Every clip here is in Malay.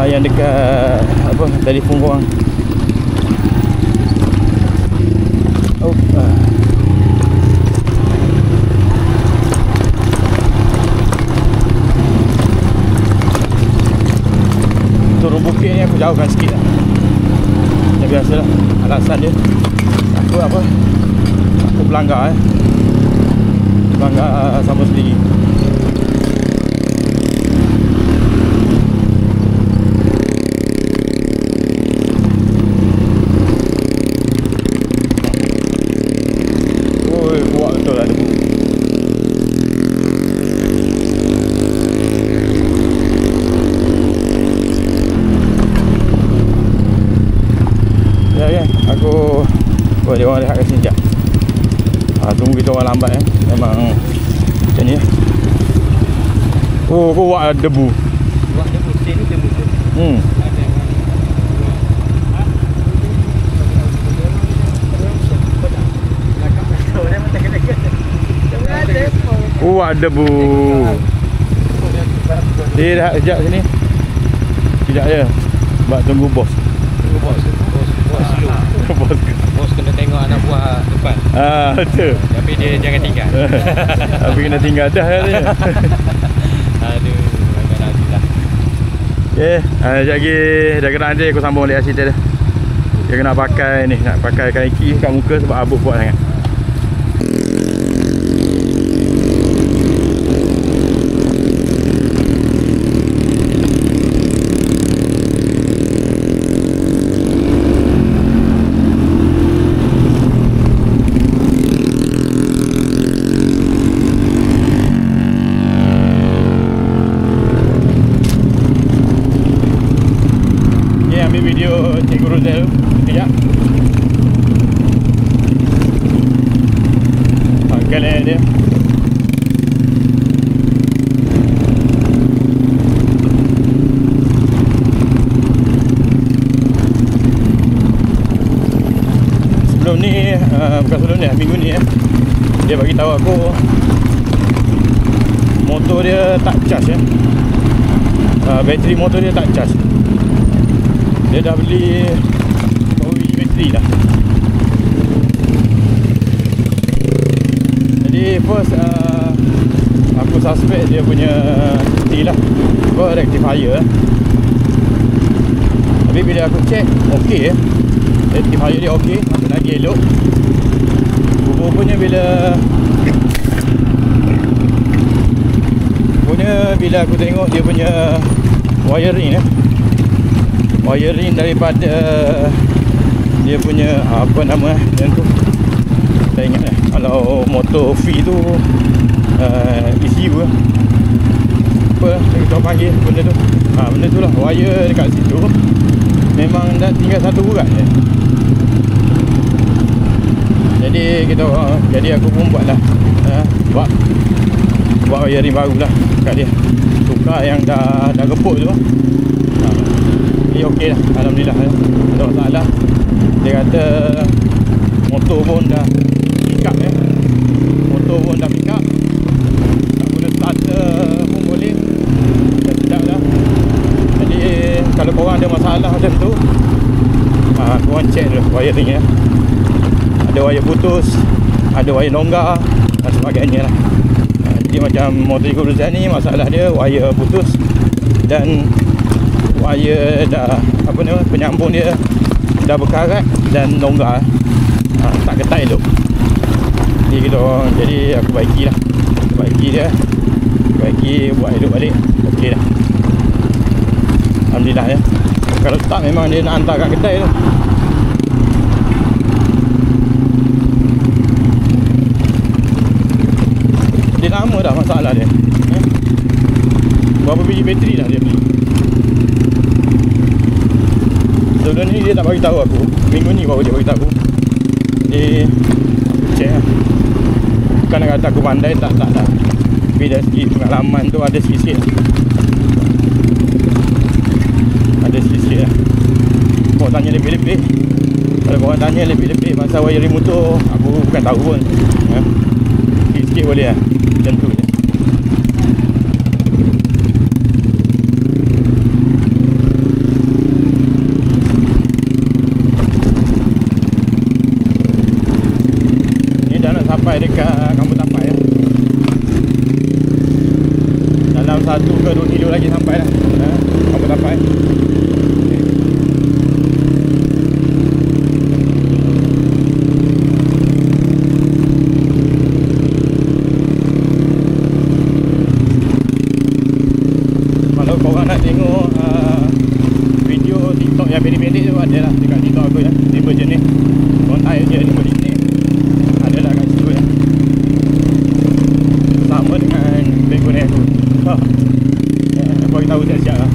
yang dekat apa telefon korang. Turun bukit ni aku jauhkan sikit lah. Yang biasalah alasan dia aku apa, aku pelanggar pelanggar sama sendiri. Oi, kuat betul lah debu. Ya, aku dia orang lihat kat sini sekejap. Tunggu kita orang lambat memang macam ni. Oh, kuat debu. Kuat debu, sini debu tu. Kuat debu. Dia dah sekejap sini. Sekejap je. Sebab tunggu bos. Tunggu bos. Bos slow. Bos kena tengok anak buah depan. Betul. Tapi dia jangan tinggal. Tapi kena tinggal dah katanya. Aduh, agak nantilah. Okay, sekejap lagi dah kena nanti aku sambung balik cerita dia. Dia kena pakai ni, nak pakai kaiki kat muka sebab abuk kuat sangat. Video Cikgu Rozel sekejap. Galet dia. Sebelum ni, bukan sebelum ni, minggu ni dia bagi tahu aku motor dia tak charge bateri motor dia tak charge. Dia dah beli bateri dah. Jadi first aku suspect dia punya ni lah, rectifier. Tapi bila aku check okey, rectifier dia okey, aku lagi elok. Rupanya bila aku tengok dia punya wiring wiring daripada dia punya apa nama yang tu, tak ingat kalau motor V tu ECU apa kita panggil benda tu, benda tu lah, wire dekat situ memang dah tinggal satu urat je. Jadi aku pun buat wiring baru lah kat dia, tukar yang dah gepuk tu. Dia okey lah, alhamdulillah, tak ada masalah. Dia kata motor pun dah pick up motor pun dah pick up, tak guna starter pun boleh, dah sedap dah. Jadi kalau korang ada masalah macam tu, korang check dulu wiring ada wire putus, ada wire longgar dan sebagainya lah. Jadi macam motor Cikgu Rozel ni, masalah dia wire putus dan wire dah penyambung dia dah berkarat dan longgar, tak ketat elok. Jadi aku baiki dia, buat elok balik, okey dah, alhamdulillah ya. Kalau tak memang dia nak hantar kat kedai tu. Dia lama dah masalah dia. Berapa biji bateri dah dia beli. Sebelum ni dia tak bagi tahu aku. Minggu ni baru dia bagi tahu. Aku check lah. Bukan nak kata aku pandai, tak lah. Tapi dari segi pengalaman tu ada sikit-sikit. Lah. Kau tanya lebih-lebih. Kalau korang tanya lebih-lebih pasal wiring motor, aku bukan tahu pun. Sikit-sikit boleh lah. Macam tu je. sampai dekat Kampung Tapai ya. Dalam 1 ke 2 kilo lagi sampai dah Kampung Tapai. Kalau korang nak tengok video TikTok yang pendek-pendek tu ada lah dekat TikTok aku ya. 5 jenis kontai je 5 jenis ada lah kat situ ya. Sama dengan background aku. Aku bagi tahu siap-siap lah.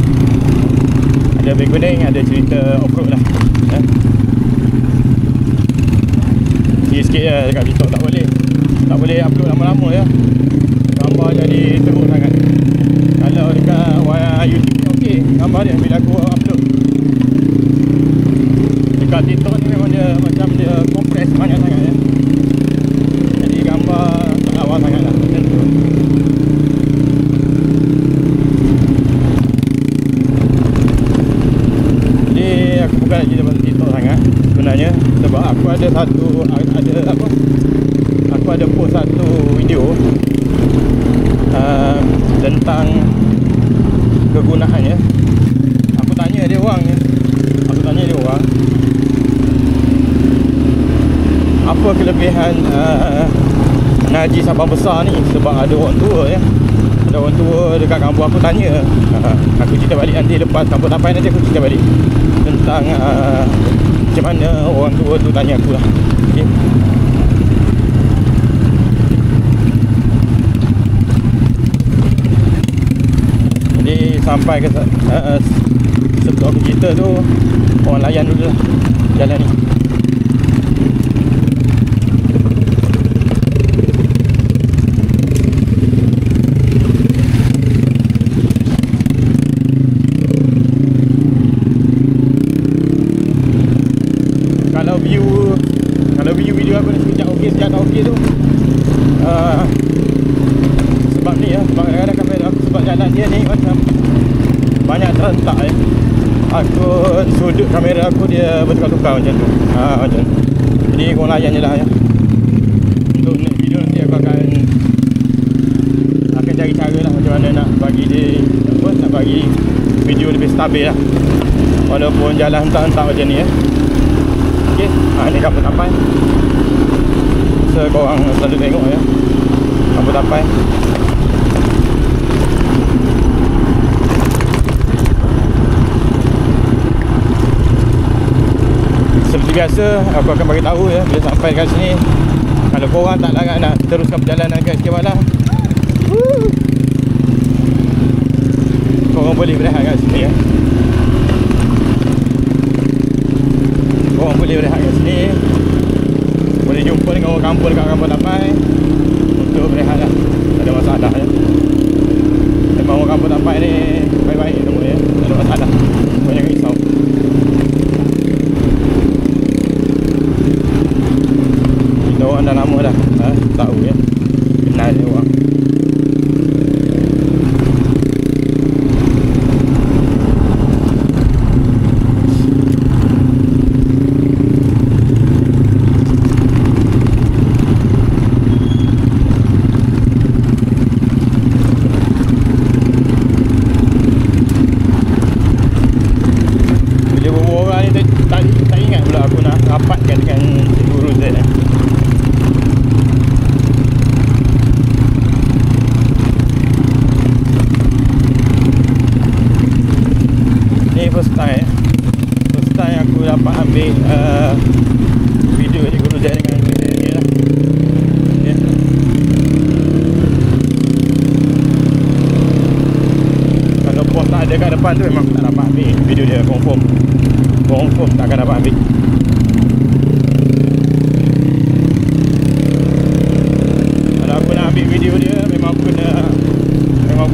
Ada background, ada cerita off-road lah ya. Sikit-sikit je dekat TikTok tak boleh upload lama-lama ya. Gambar jadi teruk sangat. Kalau dekat YouTube ni okey, gambar dia bila aku upload. Dekat TikTok ni memang dia macam dia compress banyak sangat ya. Jadi gambar tak lawa sangat lah macam tu. Jadi aku bukan nak cerita pasal TikTok sangat sebenarnya, sebab aku ada aku ada post satu video tentang kegunaannya. Aku tanya dia orang apa kelebihan Najis Sabang Besar ni, sebab ada orang tua ya. Ada orang tua dekat kampung aku tanya. Aku cerita balik nanti lepas Kampung Tapai, nanti aku cerita balik tentang macam mana orang tua tu tanya aku lah. Okay. Jadi sampai ke sebelum aku cerita tu, orang layan dulu lah jalan ni. Kalau view video aku ni sekejap okey tu sebab ni ya, sebab kadang-kadang kamera aku, sebab jalan dia ni macam banyak terentak ya. Sudut kamera aku dia bertukar-tukar macam tu. Macam jadi korang layan je lah ya. Untuk next video nanti aku akan cari cara lah macam mana nak bagi dia nak bagi video lebih stabil lah, walaupun jalan hentak-hentak macam ni ya. Okay, ni Kampung Tapai. So korang selalu tengok ya Kampung Tapai. Seperti biasa, aku akan bagi tahu ya bila sampai kat sini. Kalau korang tak larat nak teruskan perjalanan kat Sikit Balang, korang boleh berehat kat sini ya. Korang boleh berehat kat sini, boleh jumpa dengan orang kampung dekat Kampung Tapai untuk berehat lah. Tak ada masalah ya. Memang orang Kampung Tapai ni baik-baik semua ya, tak ada masalah. Banyak risau. Kita orang dah lama dah tahu ya, kenal dia orang. Tak ingat pula aku nak rapatkan dengan Guru Z ni. Ni first time aku dapat ambil video di Guru Z dengan ni lah. Okay. Kalau pos tak ada kat depan tu memang tak dapat ambil video dia, confirm tak akan dapat ambil. Kalau aku nak ambil video dia, memang aku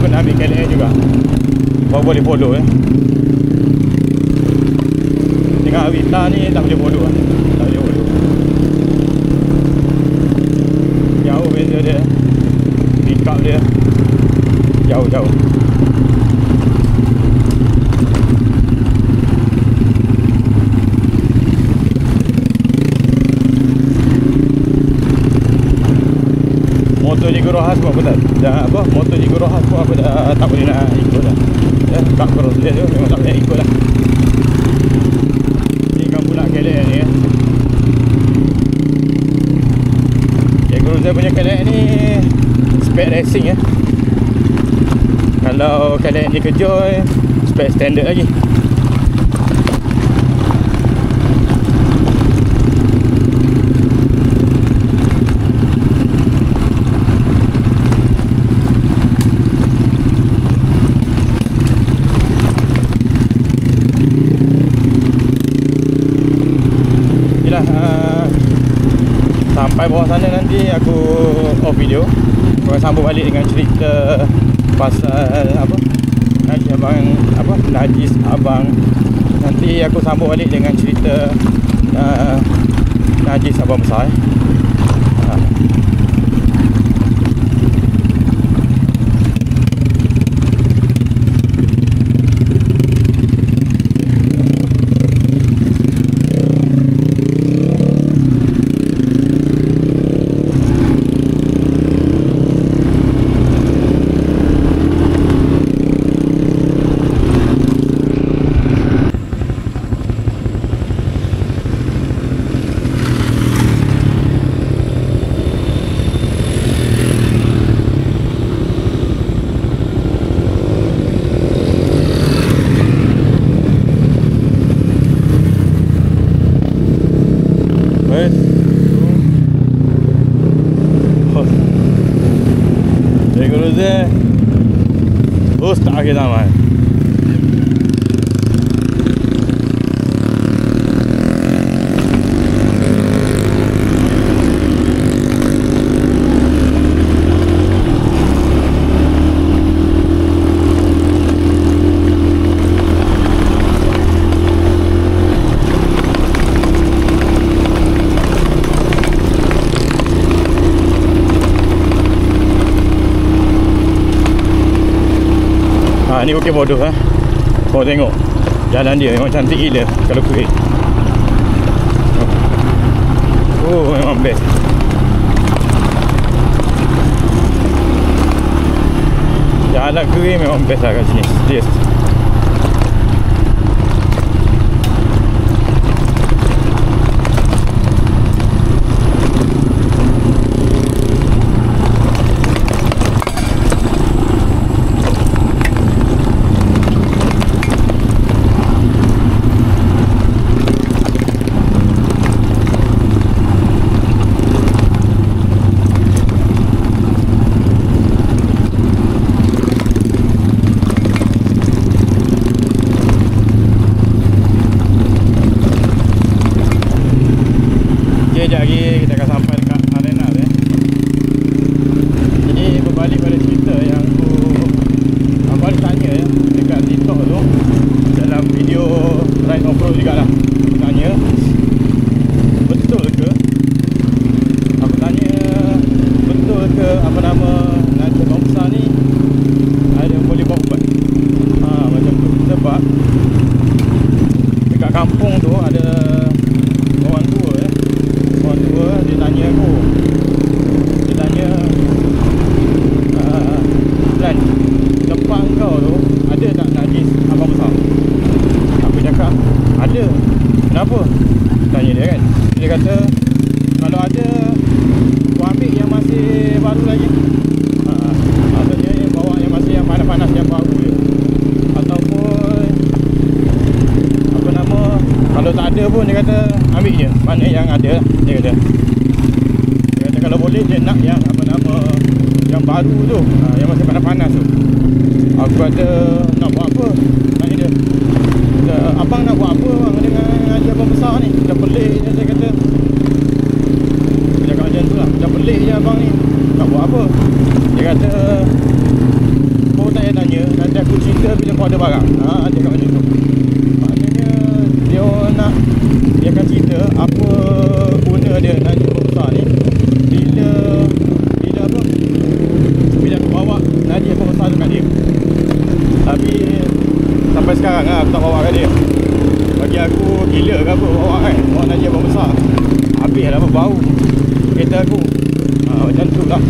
kena ambil KLA juga, baru boleh follow ya. Dengan Avita ni tak boleh follow lah. Tak boleh follow. Jauh beza dia, pick up dia jauh. Cadillac ni Joy, spek standard lagi. Sampai bawah sana nanti aku off video. Aku sambung balik dengan cerita pasal apa, Najis Abang. Nanti aku sambung balik dengan cerita Najis Abang besar. Terus tak akhir zaman. Ni Bukit Bodoh Kau tengok jalan dia memang cantik gila kalau kering. Oh memang best. Jalan kering memang best lah kat sini. Serius. Sekejap lagi kita akan sampai dekat arena tu. Jadi berbalik pada cerita yang aku ada tanya dekat TikTok tu, dalam video ride off-road juga lah. Aku tanya, betul ke, aku tanya betul ke apa nama Najis Abang besar ni ada boleh bawa ubat macam tu. Sebab dekat kampung tu ada orang tua dia tanya aku, dia tanya Lan, tempat kau tu ada tak Najis Abang besar? Aku cakap ada. Kenapa? Tanya dia kan. Dia kata kalau ada kau ambil yang masih baru lagi. Maksudnya bawa yang masih yang panas-panas yang baru je. Ataupun apa nama, kalau tak ada pun dia kata ambil je mana yang ada. Dia kata kalau boleh dia nak yang apa nama yang baru tu, yang masih panas-panas tu. Aku kata nak buat apa? Tanya dia, abang nak buat apa bang dengan Najis Abang besar ni? Dah pelik je, saya kata. Dia cakap macam tu lah, dah pelik je abang ni, nak buat apa? Dia kata kau tak payah tanya, nanti aku cerita bila kau ada barang. Dia cakap macam tu. Maknanya dia akan cerita apa guna dia Najis Abang besar ni bila aku bawa Najis Abang besar tu kat dia. Tapi sampai sekarang aku tak bawa kat dia. Bagi aku gila ke apa bawa kan, bawa Najis Abang besar. Habis lah apa bau kereta aku. Macam tu lah.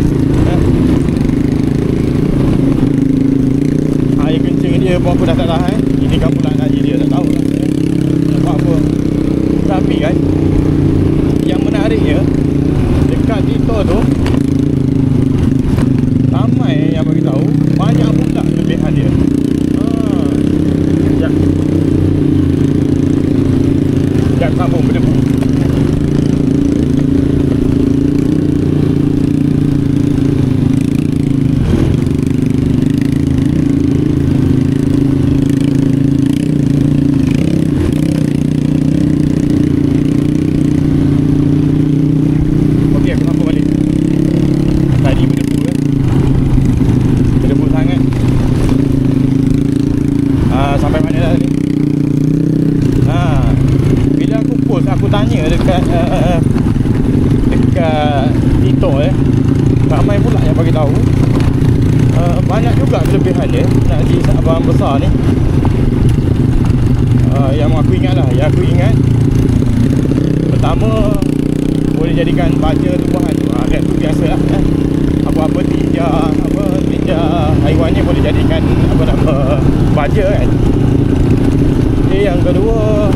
Air kencing dia pun aku dah tak tahan. Ini kan pula Najis dia, tak tahu lah nak buat apa. Tapi kan yang menariknya dekat TikTok tu ramai yang bagi tahu banyak pula kelebihan dia. tanya dekat TikTok ramai pula yang bagi tahu banyak juga kelebihan dia nak haji Sabang besar ni. Yang aku ingat lah, yang aku ingat pertama boleh jadikan baja tumbuhan tu. Yang tu biasa lah apa-apa tinja haiwan ni boleh jadikan apa nama baja kan. Yang kedua,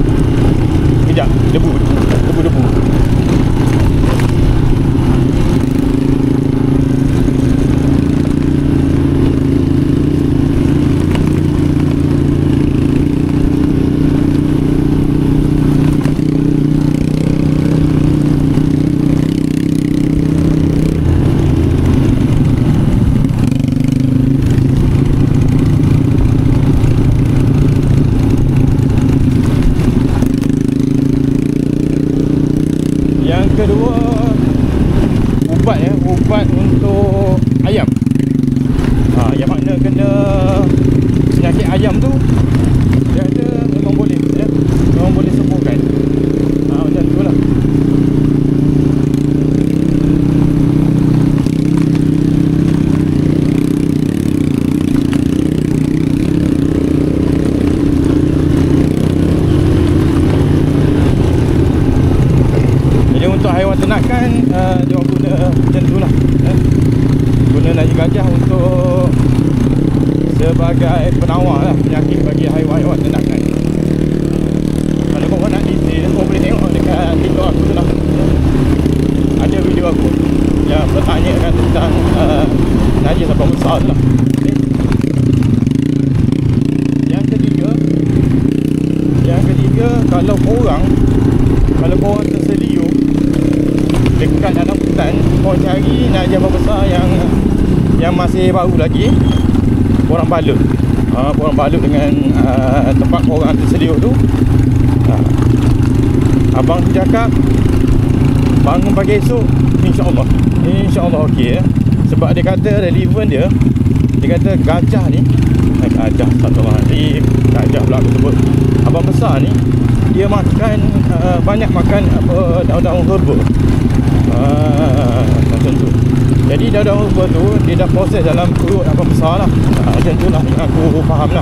kejap, debu. Kedua, ubat untuk ayam. Yang mana kena penyakit ayam tu dia ada memang boleh memang boleh sembuhkan. Macam tu lah. Untuk haiwan ternakan dia orang guna macam tu lah guna naji gajah untuk sebagai penawar lah penyakit bagi haiwan-haiwan ternakan. Kalau korang nak detail, korang boleh tengok dekat TikTok aku tu lah. Ada video aku yang bertanyakan tentang naji Sabang besar tu lah. Yang ketiga, kalau korang terseliu dekat dalam hutan, korang cari naji Sabang besar yang masih baru lagi, korang balut dengan tempat korang terseliu tu. Abang tu cakap bangun pagi esok InsyaAllah okey sebab dia kata relevan dia kata gajah ni gajah pula aku sebut, abang besar ni dia makan banyak makan daun-daun herba. Macam tu. Jadi daun-daun herba tu dia dah proses dalam perut abang besar lah. Macam tu lah yang aku faham lah.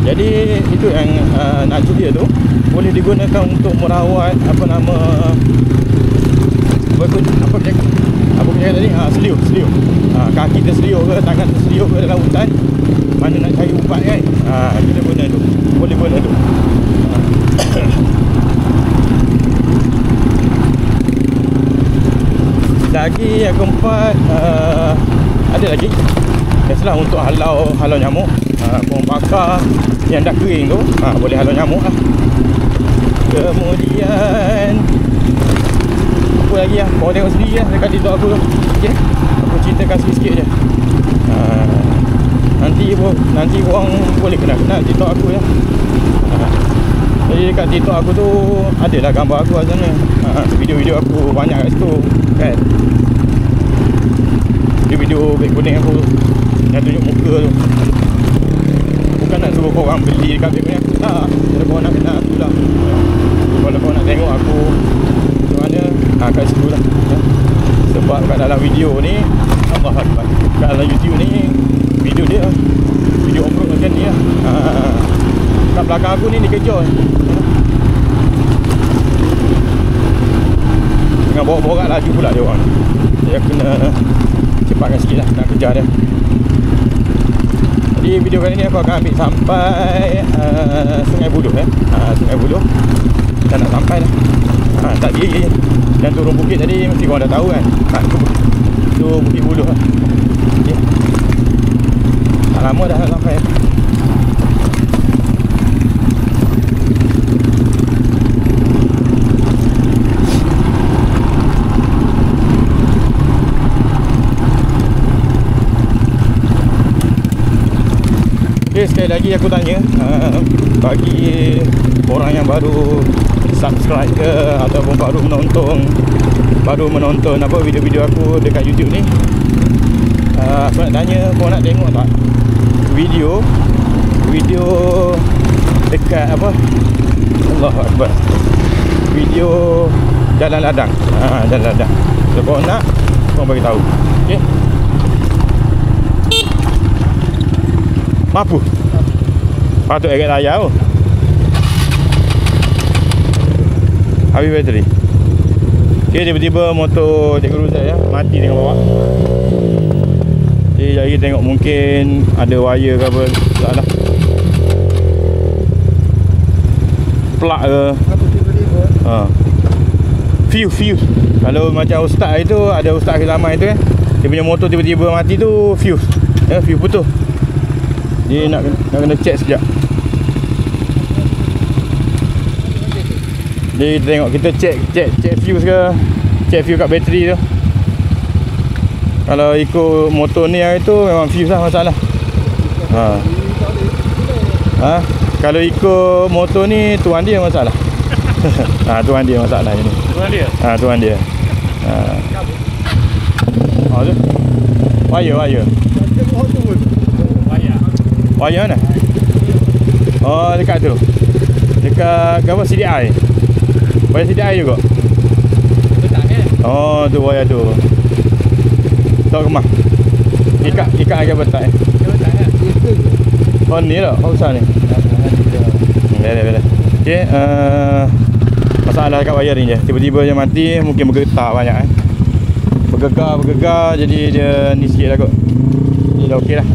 Jadi itu yang naji dia tu boleh digunakan untuk merawat apa tadi, seliu. Kaki terseliu ke, tangan terseliu ke dalam hutan, mana nak cari ubat kan, kita guna tu, boleh guna tu. Lagi yang keempat, ada lagi biasalah untuk halau nyamuk. Korang bakar yang dah kering tu, boleh halau nyamuk lah. Kemudian apa lagi lah, korang tengok sendiri lah dekat TikTok aku tu. Okay? Aku ceritakan sikit-sikit je. Nanti korang boleh kenal TikTok aku ya. Jadi dekat TikTok aku tu adalah gambar aku kat sana. Video-video aku banyak kat situ kan. Video beg kuning aku yang tunjuk muka tu. Bukan nak suruh korang beli dekat beg kuning aku, tak. Kalau korang nak kenal aku lah. Kalau korang nak tengok aku macam mana, kat situ lah. Sebab kat dalam video ni Allah Akbar, kat dalam YouTube ni video off-road macam ni lah. Kat belakang aku ni dikejar tengah borak-borak laju pula dia orang. Dia kena cepatkan sikit lah nak kejar dia. Jadi video kali ni aku akan ambil sampai Sungai Buloh Sungai Buloh dah nak sampai dah. Tadi yang turun bukit tadi mesti korang dah tahu kan. Tu Bukit Buloh lah. Okay. Tak lama dah nak sampai. Okay, sekali lagi aku tanya, bagi orang yang baru subscribe ke ataupun baru menonton apa video-video aku dekat YouTube ni, aku nak tanya, kau nak tengok tak video dekat apa, Allahu Akbar, video jalan ladang. Jalan ladang. So kau nak, kau bagi tahu. Okey. Mampu. Patut agak layar tu. Habis bateri. Okay, tiba-tiba motor Cikgu Ruzai ya, mati tengah bawah. Jadi jari tengok mungkin ada wire ke apa, tak lah. Plug ke. Fuse. Kalau macam ustaz itu, ada ustaz Khilaman itu kan, dia punya motor tiba-tiba mati tu fuse. Ya, fuse putus. Dia nak kena check sekejap. Jadi tengok kita check fuse ke, check fuse kat bateri tu. Kalau ikut motor ni yang itu memang fuse lah masalah. Kalau ikut motor ni tuan dia masalah. Tuan dia masalah ni. Tuan dia? Tuan dia. Tu. Wire. Wire mana? Oh, dekat tu. Dekat apa, CDI. Wire CDI juga. Oh, tu wire tu. Tak kemah. Ikat agak betak. Oh, ni lah. Oh, besar ni. Boleh. Okey, masalah dekat wire ni je. Tiba-tiba dia mati, mungkin bergetar banyak Bergegar jadi dia ni sikit lah kot. Ni dah okey lah.